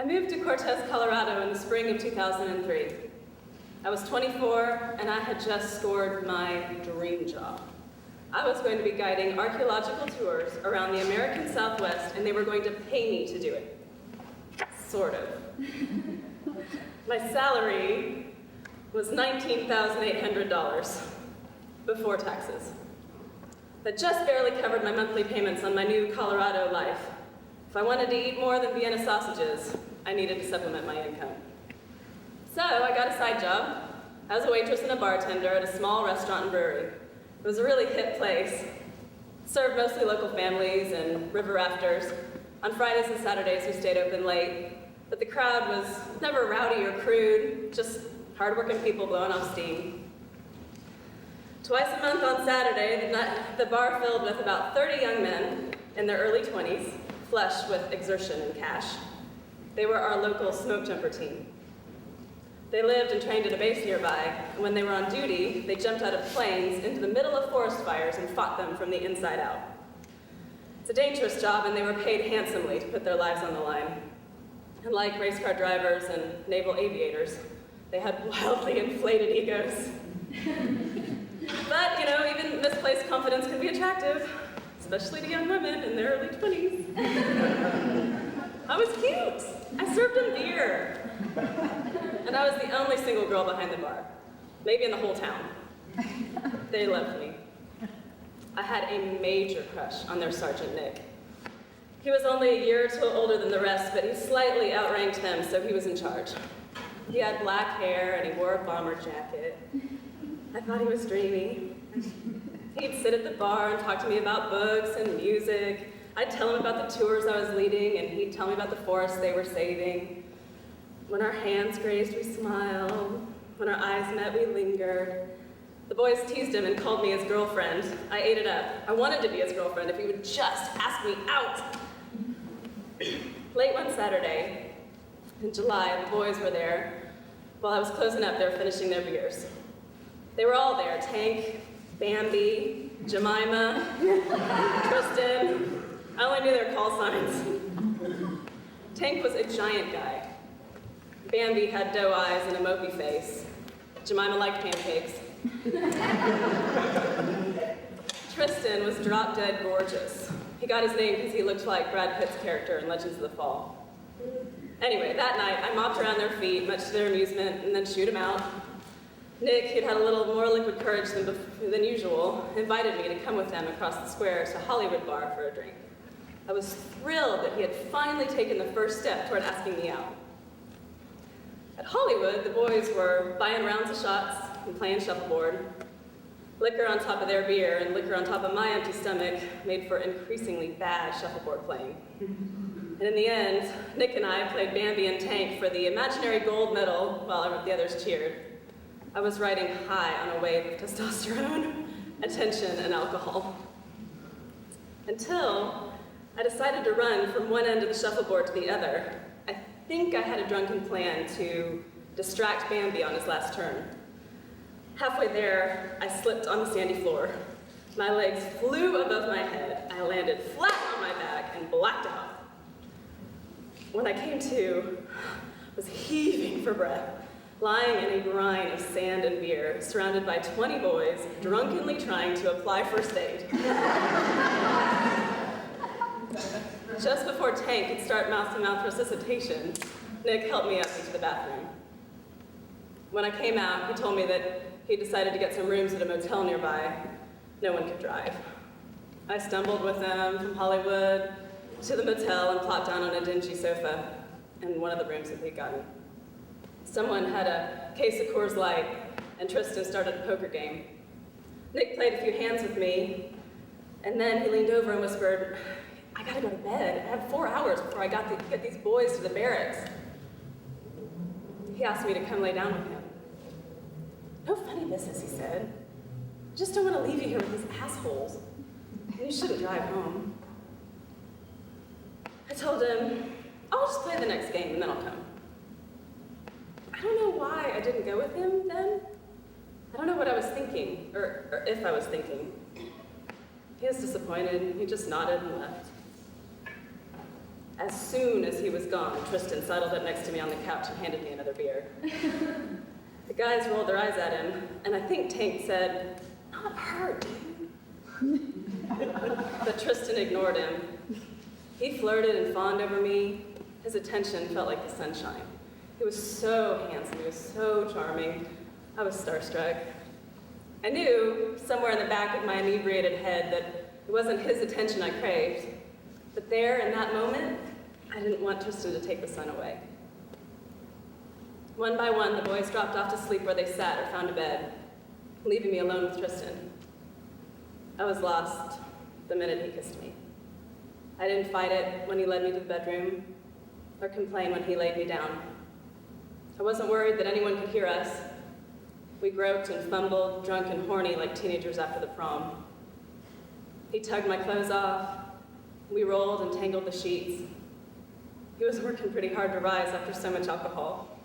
I moved to Cortez, Colorado in the spring of 2003. I was 24 and I had just scored my dream job. I was going to be guiding archaeological tours around the American Southwest, and they were going to pay me to do it. Sort of. My salary was $19,800 before taxes. That just barely covered my monthly payments on my new Colorado life. If I wanted to eat more than Vienna sausages, I needed to supplement my income. So I got a side job as a waitress and a bartender at a small restaurant and brewery. It was a really hip place. It served mostly local families and river rafters. On Fridays and Saturdays, we stayed open late, but the crowd was never rowdy or crude, just hardworking people blowing off steam. Twice a month on Saturday, the bar filled with about 30 young men in their early 20s, flush with exertion and cash. They were our local smoke jumper team. They lived and trained at a base nearby, and when they were on duty, they jumped out of planes into the middle of forest fires and fought them from the inside out. It's a dangerous job, and they were paid handsomely to put their lives on the line. And like race car drivers and naval aviators, they had wildly inflated egos. But, even misplaced confidence can be attractive, especially to young women in their early 20s. I was cute. I served them beer. And I was the only single girl behind the bar, maybe in the whole town. They loved me. I had a major crush on their Sergeant Nick. He was only a year or two older than the rest, but he slightly outranked them, so he was in charge. He had black hair and he wore a bomber jacket. I thought he was dreamy. He'd sit at the bar and talk to me about books and music. I'd tell him about the tours I was leading, and he'd tell me about the forests they were saving. When our hands grazed, we smiled. When our eyes met, we lingered. The boys teased him and called me his girlfriend. I ate it up. I wanted to be his girlfriend if he would just ask me out. Late one Saturday, in July, the boys were there. While I was closing up, they were finishing their beers. They were all there: Tank, Bambi, Jemima, Tristan. I only knew their call signs. Tank was a giant guy. Bambi had doe eyes and a mopey face. Jemima liked pancakes. Tristan was drop-dead gorgeous. He got his name because he looked like Brad Pitt's character in Legends of the Fall. Anyway, that night, I mopped around their feet, much to their amusement, and then shooed him out. Nick, who'd had a little more liquid courage than usual, invited me to come with them across the square to Hollywood Bar for a drink. I was thrilled that he had finally taken the first step toward asking me out. At Hollywood, the boys were buying rounds of shots and playing shuffleboard. Liquor on top of their beer and liquor on top of my empty stomach made for increasingly bad shuffleboard playing. And in the end, Nick and I played Bambi and Tank for the imaginary gold medal while the others cheered. I was riding high on a wave of testosterone, attention, and alcohol. Until I decided to run from one end of the shuffleboard to the other. I think I had a drunken plan to distract Bambi on his last turn. Halfway there, I slipped on the sandy floor. My legs flew above my head. I landed flat on my back and blacked out. When I came to, I was heaving for breath, lying in a brine of sand and beer, surrounded by 20 boys, drunkenly trying to apply first aid. Just before Tank could start mouth-to-mouth resuscitation, Nick helped me up into the bathroom. When I came out, he told me that he decided to get some rooms at a motel nearby. No one could drive. I stumbled with them from Hollywood to the motel and plopped down on a dingy sofa in one of the rooms that they'd gotten. Someone had a case of Coors Light, and Tristan started a poker game. Nick played a few hands with me, and then he leaned over and whispered, "I gotta go to bed. I have 4 hours before I got to get these boys to the barracks." He asked me to come lay down with him. "No funny business," he said. "I just don't want to leave you here with these assholes. And you shouldn't drive home." I told him, "I'll just play the next game and then I'll come." I don't know why I didn't go with him then. I don't know what I was thinking, or if I was thinking. He was disappointed. He just nodded and left. As soon as he was gone, Tristan sidled up next to me on the couch and handed me another beer. The guys rolled their eyes at him, and I think Tank said, "Not her, dude." But Tristan ignored him. He flirted and fawned over me. His attention felt like the sunshine. He was so handsome, he was so charming. I was starstruck. I knew, somewhere in the back of my inebriated head, that it wasn't his attention I craved. But there, in that moment, I didn't want Tristan to take the sun away. One by one, the boys dropped off to sleep where they sat or found a bed, leaving me alone with Tristan. I was lost the minute he kissed me. I didn't fight it when he led me to the bedroom, or complain when he laid me down. I wasn't worried that anyone could hear us. We groped and fumbled, drunk and horny like teenagers after the prom. He tugged my clothes off. We rolled and tangled the sheets. He was working pretty hard to rise after so much alcohol.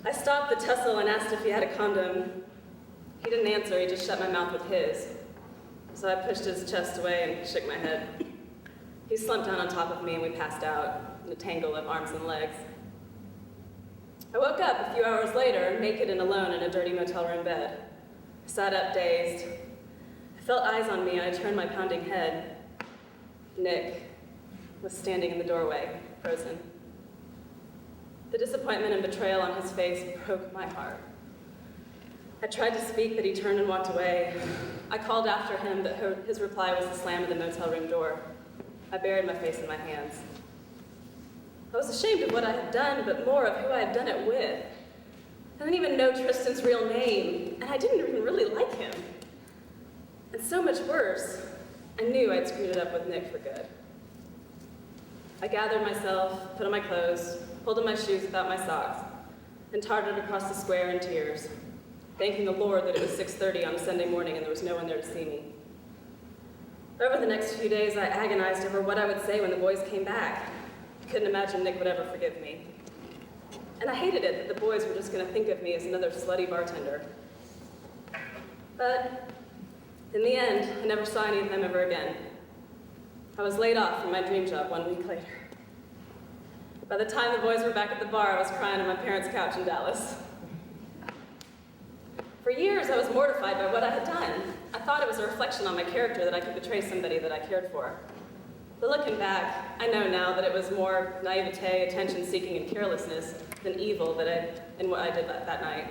I stopped the tussle and asked if he had a condom. He didn't answer, he just shut my mouth with his. So I pushed his chest away and shook my head. He slumped down on top of me and we passed out in a tangle of arms and legs. I woke up a few hours later, naked and alone in a dirty motel room bed. I sat up dazed. I felt eyes on me and I turned my pounding head. Nick was standing in the doorway, frozen. The disappointment and betrayal on his face broke my heart. I tried to speak, but he turned and walked away. I called after him, but his reply was the slam of the motel room door. I buried my face in my hands. I was ashamed of what I had done, but more of who I had done it with. I didn't even know Tristan's real name, and I didn't even really like him. And so much worse, I knew I'd screwed it up with Nick for good. I gathered myself, put on my clothes, pulled on my shoes without my socks, and darted across the square in tears, thanking the Lord that it was 6:30 on a Sunday morning and there was no one there to see me. Over the next few days, I agonized over what I would say when the boys came back. I couldn't imagine Nick would ever forgive me. And I hated it that the boys were just going to think of me as another slutty bartender. But in the end, I never saw any of them ever again. I was laid off from my dream job 1 week later. By the time the boys were back at the bar, I was crying on my parents' couch in Dallas. For years, I was mortified by what I had done. I thought it was a reflection on my character that I could betray somebody that I cared for. But looking back, I know now that it was more naivete, attention-seeking, and carelessness than evil in what I did that night.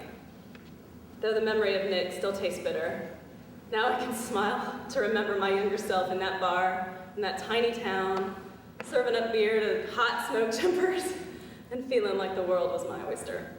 Though the memory of Nick still tastes bitter, now I can smile to remember my younger self in that bar, in that tiny town, serving up beer to hot smoke jumpers, and feeling like the world was my oyster.